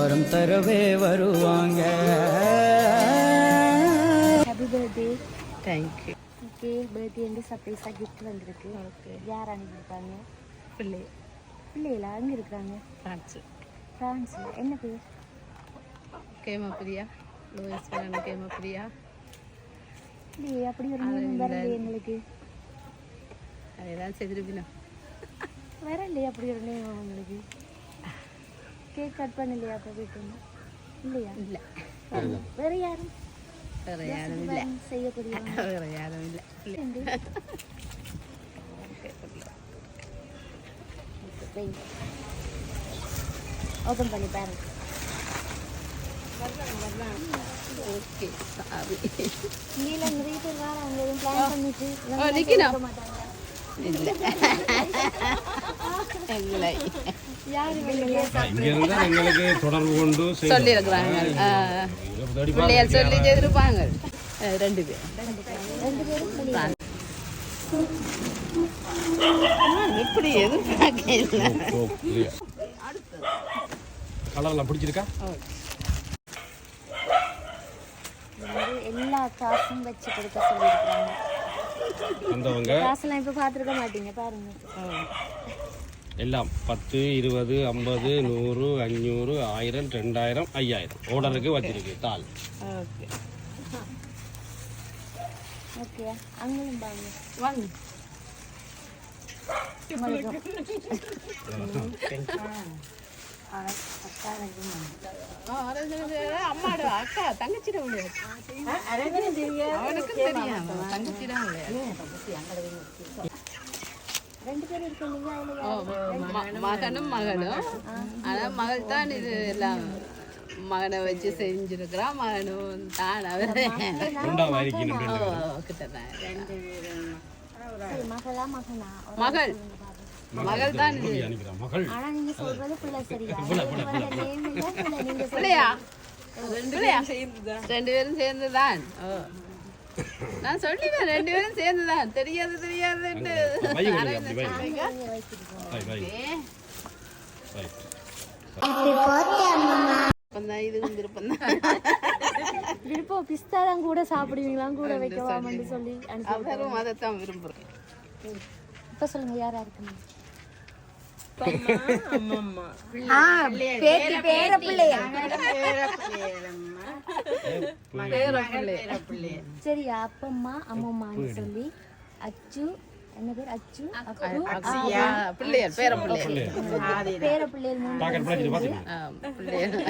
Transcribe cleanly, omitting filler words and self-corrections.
வரம் தரவே வருவாங்க. Happy birthday. Thank you. Okay, birthday வந்து சர்ப்ரைஸாக கிஃப்ட் வந்திருக்கு. ஓகே, யார் அனுப்பியிருக்காங்க? பிள்ளைகளா அங்கே இருக்கிறாங்க? ஃப்ரான்ஸில். என்ன பேர்? கேமப்பிரியா. லூயிஸ் வேணும் கேமப்பிரியா. இல்லையே, அப்படி ஒரு நேம் வரலையே எங்களுக்கு. அதெல்லாம் செய்திருப்பினா வரலையே அப்படி ஒரு நேம் உங்களுக்கு. கேக் கட் பண்ணலையா அப்போ வீட்டு? இல்லையா? இல்லை. வேற யாரும்? வேறு யாரும் இல்லை. செய்யக்கூடிய வேறு யாரும் இல்லை. ஓப்பன் பண்ணி பாருங்க. Okay, sorry. இங்கே நிறைய பேர் வர அவங்க எதுவும் பிளான் பண்ணிட்டு நிற்கணும். மாட்டாங்க. இல்லை இல்லை. யார் இங்கிருந்தா எங்களுக்கு தொடர்பு கொண்டு சொல்லியிருக்கிறாங்க. பிள்ளையார் சொல்லி செய்திருப்பாங்க. 2 பேர். இப்படி எதிர்பார்க்கல. கலர்லாம் பிடிச்சிருக்கா? எல்லா காசும் வச்சு கொடுக்க சொல்லியிருக்காங்க. வந்தவங்க காசெல்லாம் இப்போ பார்த்துருக்க மாட்டீங்க பாருங்க. எல்லாம் 10, 20, 50, 100, 500, 1000, 2000, 5000 ஆர்டருக்கு வச்சிருக்கு தாள். ஓகே ஓகே, அங்களும் பாருங்க. வாங்க. அம்மாட அக்கா தங்கச்சிட முடியாது. அவனுக்கும் தெரியும் தங்கச்சிட முடியாது. 2 பேர் இருக்கீங்க. மகனும் மகளும். ஆனா மகள் தான் இது எல்லாம் மகனை வச்சு செஞ்சிருக்கிறான். மகனும் தான் அவர் கிட்டதான். மகளா மகனா? மகள் மகள் தான் இது. ஆனா நீங்க சொல்றது பிள்ளை சரியா? பிள்ளையா? 2 பேரும் சேர்ந்துதான். நான் சொல்லிடுவேன் 2 பேரும் சேர்ந்துதான். தெரியாது தெரியாதுன்னு விருப்பம். பிஸ்தா தான் கூட சாப்பிடுவீங்களா? கூட வைக்கவாமன்னு சொல்லி அவரும் அதைத்தான் விரும்புறேன். இப்ப சொல்லுங்க, யாரா இருக்குங்க? சரியா? அப்பம்மா அம்மம்மான்னு சொல்லி அச்சு. என்ன பேர்? அச்சு, பிள்ளையர் பேர பிள்ளையர் பேர பிள்ளைகள்